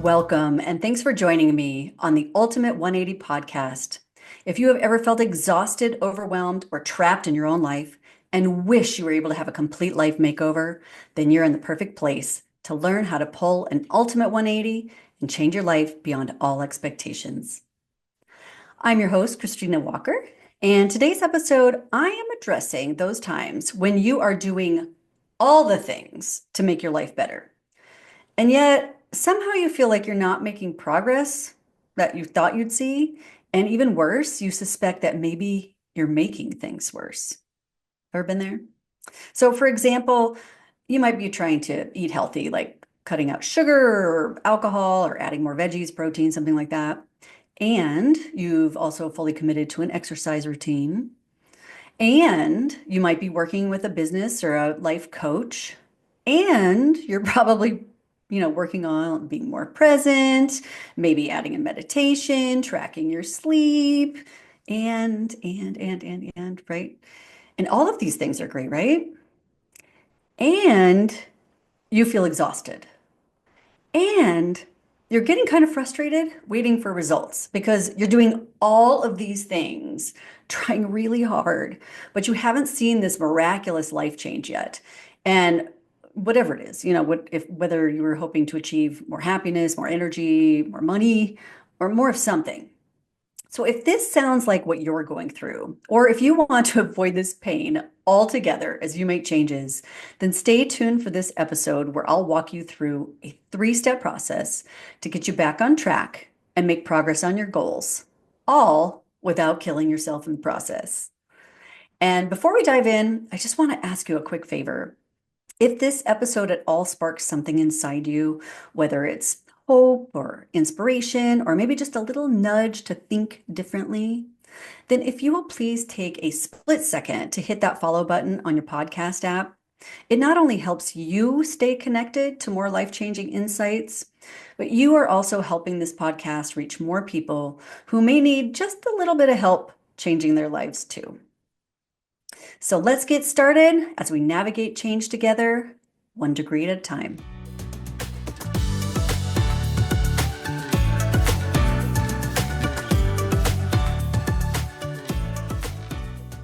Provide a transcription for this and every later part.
Welcome, and thanks for joining me on the Ultimate 180 podcast. If you have ever felt exhausted, overwhelmed, or trapped in your own life and wish you were able to have a complete life makeover, then you're in the perfect place to learn how to pull an ultimate 180 and change your life beyond all expectations. I'm your host, Christina Walker, and today's episode, I am addressing those times when you are doing all the things to make your life better. And yet, somehow you feel like you're not making progress that you thought you'd see. And even worse, you suspect that maybe you're making things worse. Ever been there? So, for example, you might be trying to eat healthy, like cutting out sugar or alcohol or adding more veggies, protein, something like that. And you've also fully committed to an exercise routine. And you might be working with a business or a life coach. And you're probably working on being more present, maybe adding in meditation, tracking your sleep, and, right? And all of these things are great, right? And you feel exhausted. And you're getting kind of frustrated waiting for results because you're doing all of these things, trying really hard, but you haven't seen this miraculous life change yet. And whatever it is, whether you were hoping to achieve more happiness, more energy, more money, or more of something. So if this sounds like what you're going through, or if you want to avoid this pain altogether as you make changes, then stay tuned for this episode where I'll walk you through a 3-step process to get you back on track and make progress on your goals, all without killing yourself in the process. And before we dive in, I just want to ask you a quick favor. If this episode at all sparks something inside you, whether it's hope or inspiration, or maybe just a little nudge to think differently, then if you will please take a split second to hit that follow button on your podcast app, it not only helps you stay connected to more life-changing insights, but you are also helping this podcast reach more people who may need just a little bit of help changing their lives too. So let's get started as we navigate change together, 1 degree at a time.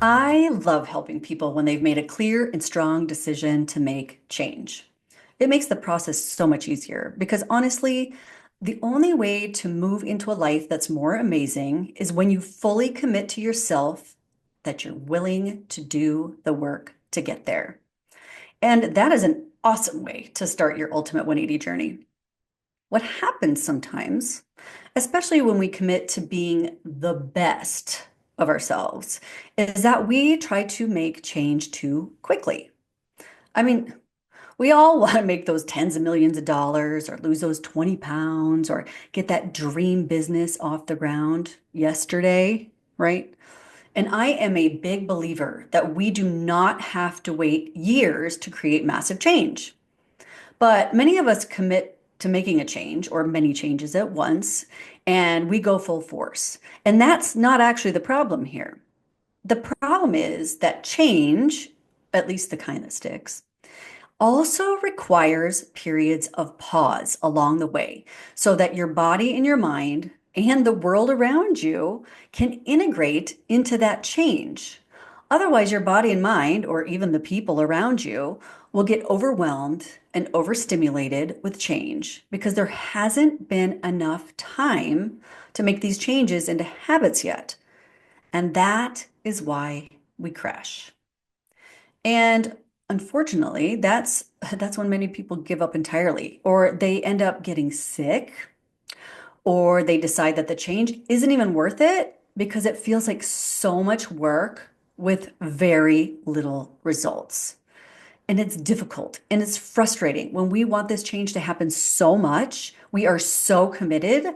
I love helping people when they've made a clear and strong decision to make change. It makes the process so much easier because honestly, the only way to move into a life that's more amazing is when you fully commit to yourself that you're willing to do the work to get there. And that is an awesome way to start your ultimate 180 journey. What happens sometimes, especially when we commit to being the best of ourselves, is that we try to make change too quickly. I mean, we all want to make those tens of millions of dollars or lose those 20 pounds or get that dream business off the ground yesterday, right? And I am a big believer that we do not have to wait years to create massive change. But many of us commit to making a change or many changes at once, and we go full force. And that's not actually the problem here. The problem is that change, at least the kind that sticks, also requires periods of pause along the way so that your body and your mind and the world around you can integrate into that change. Otherwise, your body and mind, or even the people around you, will get overwhelmed and overstimulated with change because there hasn't been enough time to make these changes into habits yet. And that is why we crash. And unfortunately, that's when many people give up entirely, or they end up getting sick, or they decide that the change isn't even worth it because it feels like so much work with very little results. And it's difficult and it's frustrating when we want this change to happen so much. We are so committed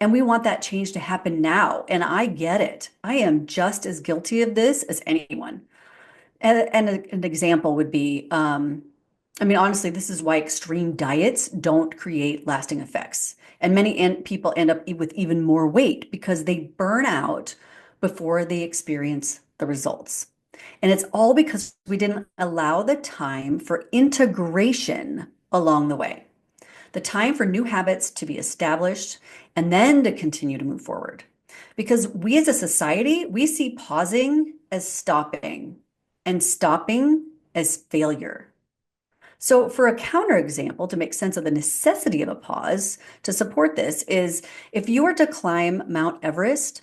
and we want that change to happen now. And I get it. I am just as guilty of this as anyone. And an example would be, honestly, this is why extreme diets don't create lasting effects. And many people end up with even more weight because they burn out before they experience the results. And it's all because we didn't allow the time for integration along the way. the time for new habits to be established, and then to continue to move forward. Because we as a society, we see pausing as stopping and stopping as failure. So, for a counterexample, to make sense of the necessity of a pause to support this, is if you are to climb Mount Everest,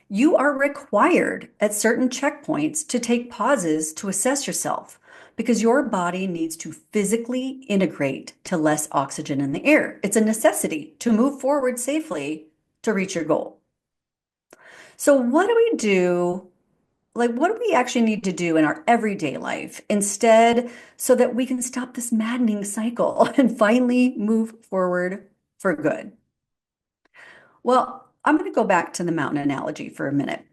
you are required at certain checkpoints to take pauses to assess yourself because your body needs to physically integrate to less oxygen in the air. It's a necessity to move forward safely to reach your goal. So, what do we do? Like, what do we actually need to do in our everyday life instead so that we can stop this maddening cycle and finally move forward for good? Well, I'm going to go back to the mountain analogy for a minute.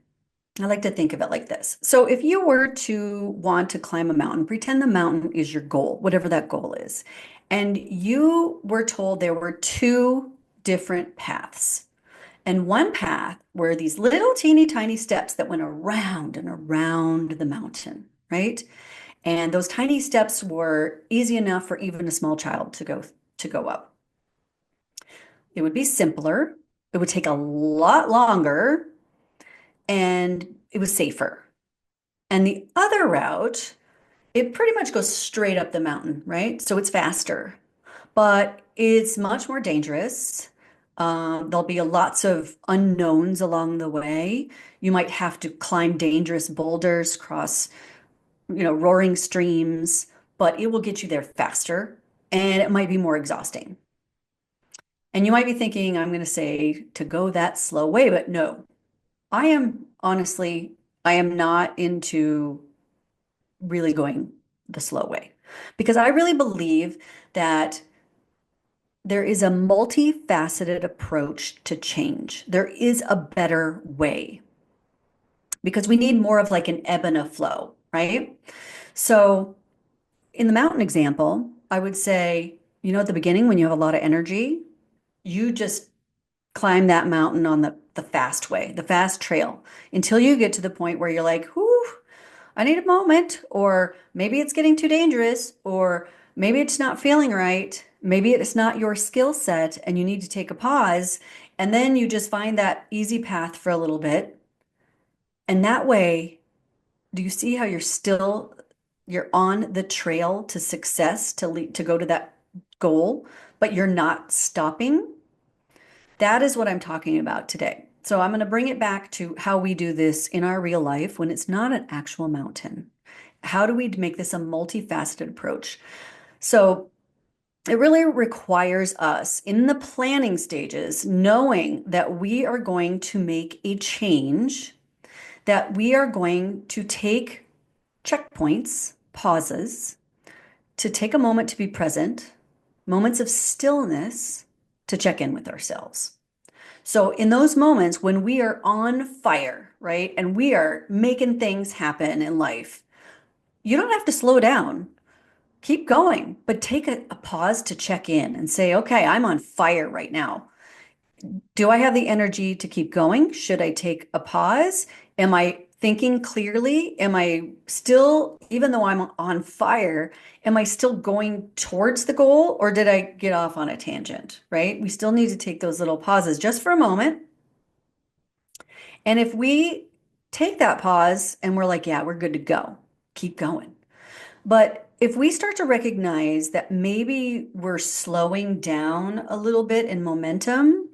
I like to think of it like this. So, if you were to want to climb a mountain, pretend the mountain is your goal, whatever that goal is, and you were told there were two different paths. And one path were these little teeny tiny steps that went around and around the mountain, right? And those tiny steps were easy enough for even a small child to go up. It would be simpler, it would take a lot longer, and it was safer. And the other route, it pretty much goes straight up the mountain, right? So it's faster, but it's much more dangerous. There'll be lots of unknowns along the way. You might have to climb dangerous boulders, cross, roaring streams, but it will get you there faster and it might be more exhausting. And you might be thinking, I'm going to say to go that slow way, but no, I am not into really going the slow way because I really believe that there is a multifaceted approach to change. There is a better way because we need more of like an ebb and a flow, right? So, in the mountain example, I would say, at the beginning when you have a lot of energy, you just climb that mountain on the fast way, the fast trail, until you get to the point where you're like, whoo, I need a moment, or maybe it's getting too dangerous, or maybe it's not feeling right. Maybe it's not your skill set and you need to take a pause. And then you just find that easy path for a little bit. And that way, do you see how you're on the trail to success to go to that goal, but you're not stopping? That is what I'm talking about today. So I'm going to bring it back to how we do this in our real life when it's not an actual mountain. How do we make this a multifaceted approach? So it really requires us in the planning stages, knowing that we are going to make a change, that we are going to take checkpoints, pauses, to take a moment to be present, moments of stillness to check in with ourselves. So, in those moments when we are on fire, right, and we are making things happen in life, you don't have to slow down. Keep going, but take a pause to check in and say, okay, I'm on fire right now. Do I have the energy to keep going? Should I take a pause? Am I thinking clearly? Am I still, even though I'm on fire, am I still going towards the goal or did I get off on a tangent, right? We still need to take those little pauses just for a moment. And if we take that pause and we're like, yeah, we're good to go, keep going. But if we start to recognize that maybe we're slowing down a little bit in momentum,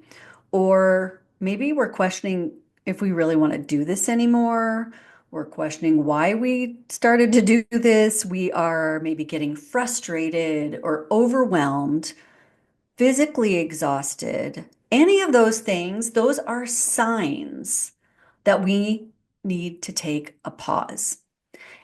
or maybe we're questioning if we really want to do this anymore, we're questioning why we started to do this, we are maybe getting frustrated or overwhelmed, physically exhausted, any of those things, those are signs that we need to take a pause.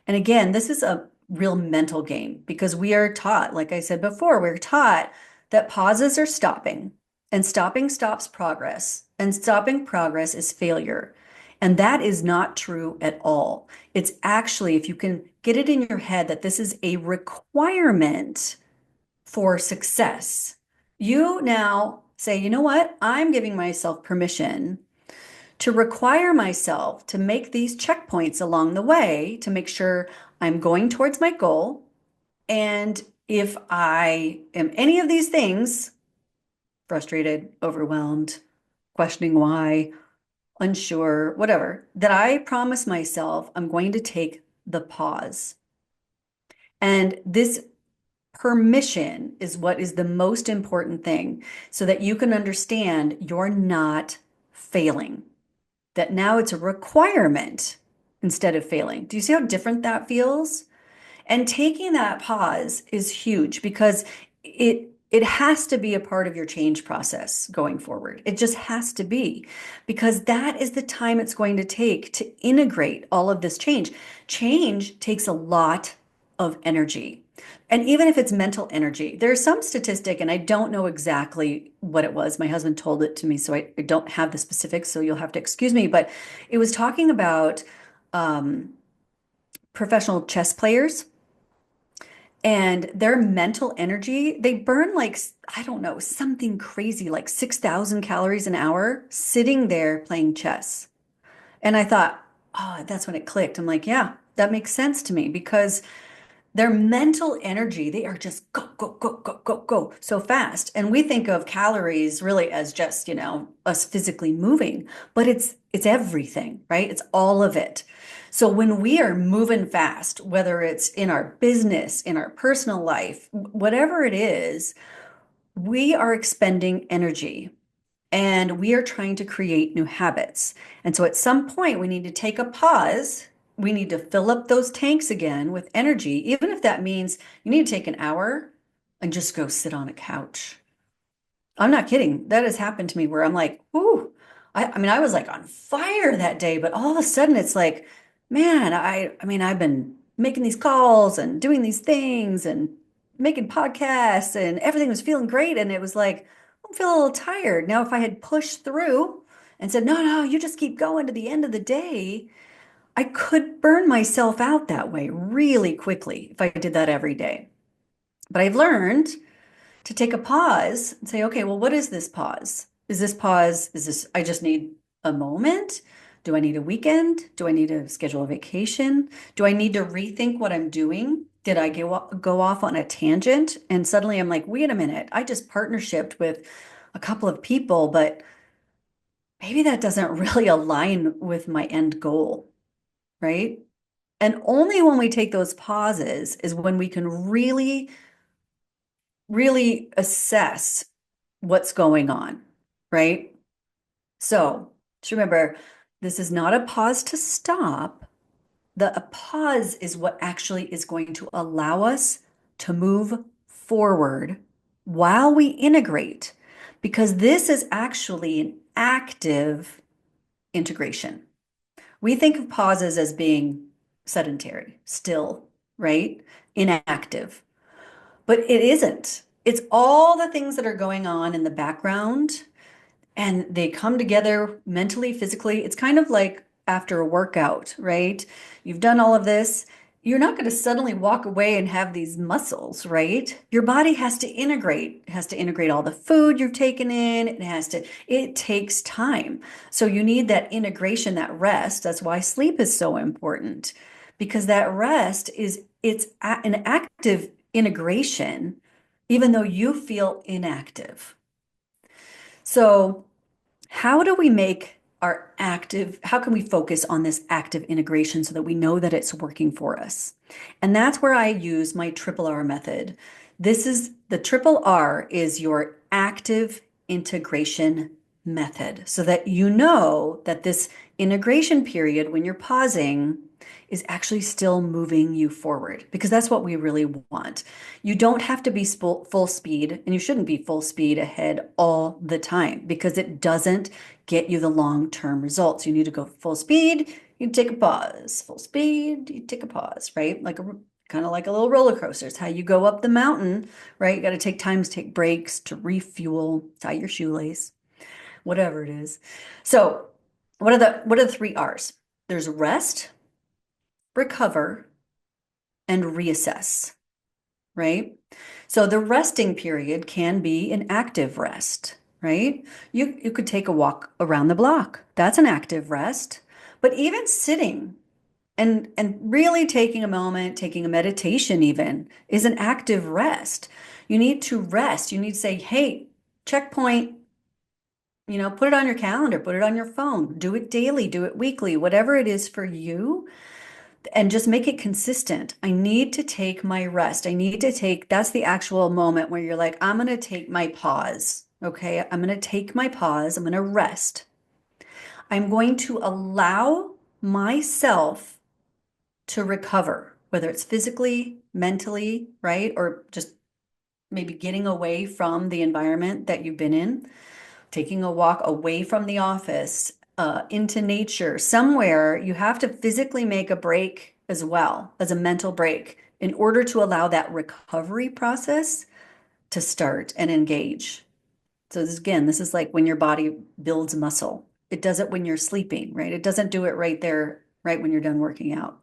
And again, this is a real mental game because we are taught, like I said before, we're taught that pauses are stopping and stopping stops progress and stopping progress is failure. And that is not true at all. It's actually, if you can get it in your head that this is a requirement for success, you now say, you know what? I'm giving myself permission to require myself to make these checkpoints along the way to make sure I'm going towards my goal. And if I am any of these things, frustrated, overwhelmed, questioning why, unsure, whatever, that I promise myself I'm going to take the pause. And this permission is what is the most important thing so that you can understand you're not failing, that now it's a requirement instead of failing. Do you see how different that feels? And taking that pause is huge because it has to be a part of your change process going forward. It just has to be because that is the time it's going to take to integrate all of this change. Change takes a lot of energy. And even if it's mental energy, there's some statistic, and I don't know exactly what it was. My husband told it to me, so I don't have the specifics, so you'll have to excuse me. But it was talking about um, professional chess players and their mental energy, they burn like, I don't know, something crazy, like 6,000 calories an hour sitting there playing chess. And I thought, oh, that's when it clicked. I'm like, yeah, that makes sense to me because their mental energy, they are just go, go, go, go, go, go so fast. And we think of calories really as just, us physically moving, but it's everything, right? It's all of it. So when we are moving fast, whether it's in our business, in our personal life, whatever it is, we are expending energy and we are trying to create new habits. And so at some point, we need to take a pause. We need to fill up those tanks again with energy, even if that means you need to take an hour and just go sit on a couch. I'm not kidding. That has happened to me where I'm like, ooh, I mean, I was like on fire that day, but all of a sudden it's like, man, I mean, I've been making these calls and doing these things and making podcasts and everything was feeling great. And it was like, I'm feeling a little tired. Now, if I had pushed through and said, no, no, you just keep going to the end of the day, I could burn myself out that way really quickly if I did that every day. But I've learned to take a pause and say, okay, well, what is this pause? Is this, I just need a moment? Do I need a weekend? Do I need to schedule a vacation? Do I need to rethink what I'm doing? Did I go off on a tangent? And suddenly I'm like, wait a minute, I just partnershiped with a couple of people, but maybe that doesn't really align with my end goal, right? And only when we take those pauses is when we can really assess what's going on, right? So just remember, this is not a pause to stop. A pause is what actually is going to allow us to move forward while we integrate, because this is actually an active integration. We think of pauses as being sedentary, still, right? Inactive. But it isn't. It's all the things that are going on in the background and they come together mentally, physically. It's kind of like after a workout, right? You've done all of this. You're not going to suddenly walk away and have these muscles, right? Your body has to integrate. It has to integrate all the food you've taken in. It takes time. So you need that integration, that rest. That's why sleep is so important because that rest an active integration, even though you feel inactive. So how do we make how can we focus on this active integration so that we know that it's working for us? And that's where I use my triple R method. The triple R is your active integration method so that you know that this integration period, when you're pausing, is actually still moving you forward because that's what we really want. You don't have to be full speed and you shouldn't be full speed ahead all the time because it doesn't get you the long-term results. You need to go full speed, you take a pause. Full speed, you take a pause, right? Kind of like a little roller coaster. It's how you go up the mountain, right? You got to take time to take breaks, to refuel, tie your shoelace, whatever it is. So, what are the three R's? There's rest, recover, and reassess, right? So the resting period can be an active rest, right? You could take a walk around the block. That's an active rest. But even sitting and really taking a moment, taking a meditation even is an active rest. You need to rest. You need to say, hey, checkpoint, put it on your calendar, put it on your phone, do it daily, do it weekly, whatever it is for you, and just make it consistent. I need to take my rest. That's the actual moment where you're like, I'm going to take my pause. Okay. I'm going to take my pause. I'm going to rest. I'm going to allow myself to recover, whether it's physically, mentally, right? Or just maybe getting away from the environment that you've been in, taking a walk away from the office, into nature, somewhere. You have to physically make a break as well as a mental break in order to allow that recovery process to start and engage. So this is like when your body builds muscle. It does it when you're sleeping, right? It doesn't do it right there, right when you're done working out.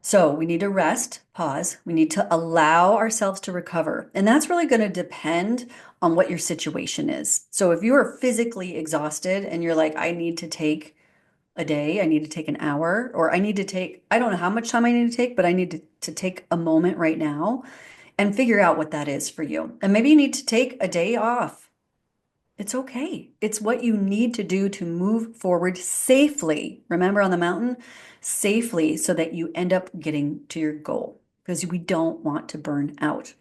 So we need to rest, pause. We need to allow ourselves to recover. And that's really going to depend on what your situation is. So if you are physically exhausted and you're like, I need to take a day, I need to take an hour, or I don't know how much time I need to take, but I need to take a moment right now and figure out what that is for you. And maybe you need to take a day off. It's okay. It's what you need to do to move forward safely. Remember on the mountain, safely so that you end up getting to your goal because we don't want to burn out.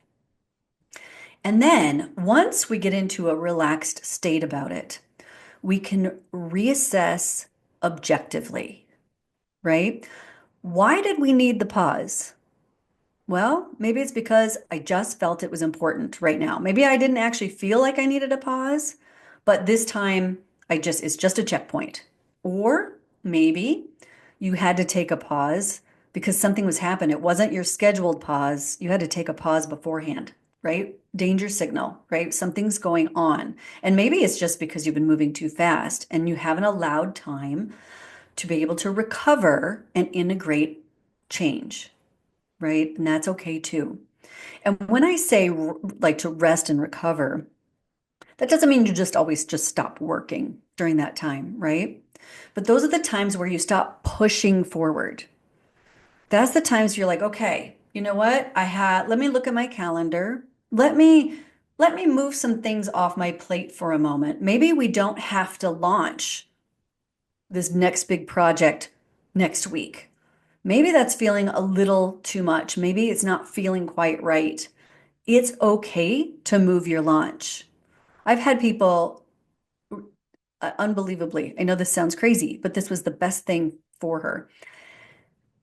And then once we get into a relaxed state about it, we can reassess objectively, right? Why did we need the pause? Well, maybe it's because I just felt it was important right now. Maybe I didn't actually feel like I needed a pause, but this time it's just a checkpoint. Or maybe you had to take a pause because something was happening. It wasn't your scheduled pause. You had to take a pause beforehand, right? Danger signal, right? Something's going on. And maybe it's just because you've been moving too fast and you haven't allowed time to be able to recover and integrate change, right? And that's okay too. And when I say like to rest and recover, that doesn't mean you just always just stop working during that time, right? But those are the times where you stop pushing forward. That's the times you're like, okay, you know what? Let me look at my calendar. Let me move some things off my plate for a moment. Maybe we don't have to launch this next big project next week. Maybe that's feeling a little too much. Maybe it's not feeling quite right. It's okay to move your launch. I've had people, unbelievably, I know this sounds crazy, but this was the best thing for her.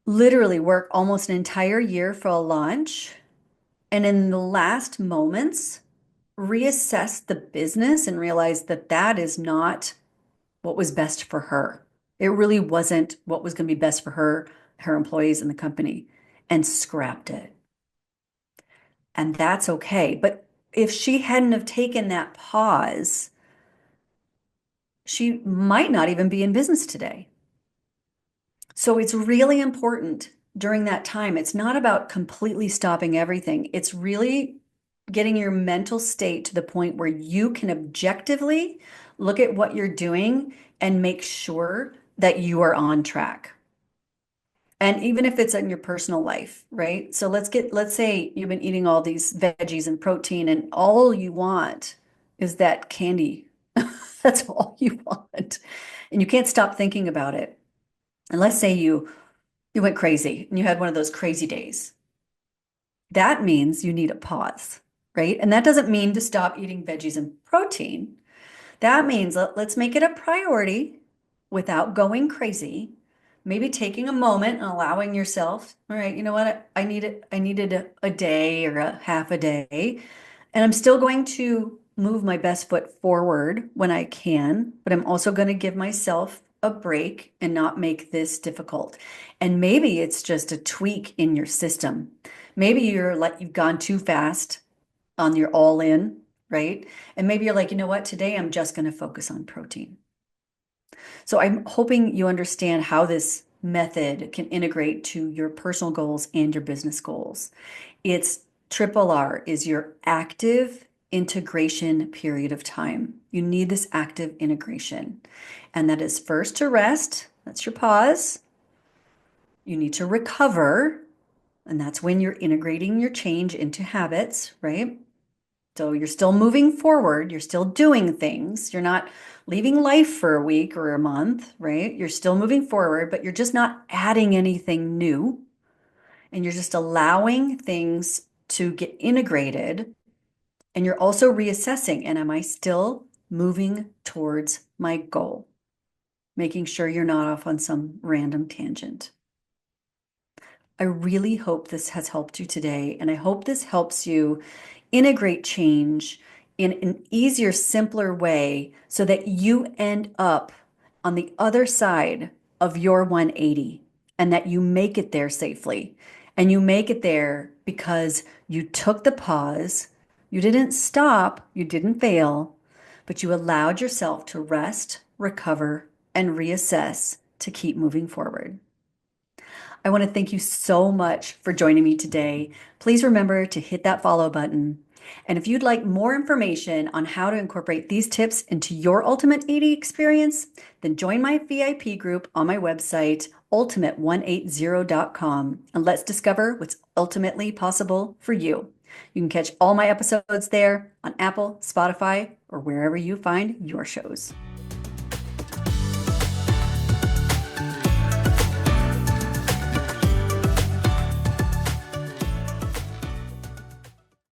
Literally work almost an entire year for a launch. And in the last moments, reassess the business and realize that that is not what was best for her. It really wasn't what was going to be best for her, her employees, and the company, and scrapped it. And that's okay. But if she hadn't have taken that pause, she might not even be in business today. So it's really important during that time. It's not about completely stopping everything. It's really getting your mental state to the point where you can objectively look at what you're doing and make sure that you are on track. And even if it's in your personal life, right? So let's say you've been eating all these veggies and protein, and all you want is that candy. That's all you want. And you can't stop thinking about it. And let's say you went crazy and you had one of those crazy days. That means you need a pause, right? And that doesn't mean to stop eating veggies and protein. That means let's make it a priority without going crazy. Maybe taking a moment and allowing yourself, all right, you know what? I needed a day or a half a day, and I'm still going to move my best foot forward when I can, but I'm also going to give myself a break and not make this difficult. And maybe it's just a tweak in your system. Maybe you've gone too fast on your all in, right? And maybe you're like, you know what? Today I'm just going to focus on protein. So I'm hoping you understand how this method can integrate to your personal goals and your business goals. It's triple R is your active integration period of time. You need this active integration. And that is first to rest, that's your pause. You need to recover, and that's when you're integrating your change into habits, right? So you're still moving forward, you're still doing things. You're not leaving life for a week or a month, right? You're still moving forward, but you're just not adding anything new. And you're just allowing things to get integrated. And you're also reassessing, and am I still moving towards my goal? Making sure you're not off on some random tangent. I really hope this has helped you today, and I hope this helps you integrate change in an easier, simpler way so that you end up on the other side of your 180 and that you make it there safely. And you make it there because you took the pause, you didn't stop, you didn't fail, but you allowed yourself to rest, recover, and reassess to keep moving forward. I want to thank you so much for joining me today. Please remember to hit that follow button. And if you'd like more information on how to incorporate these tips into your Ultimate 80 experience, then join my VIP group on my website, ultimate180.com, and let's discover what's ultimately possible for you. You can catch all my episodes there on Apple, Spotify, or wherever you find your shows.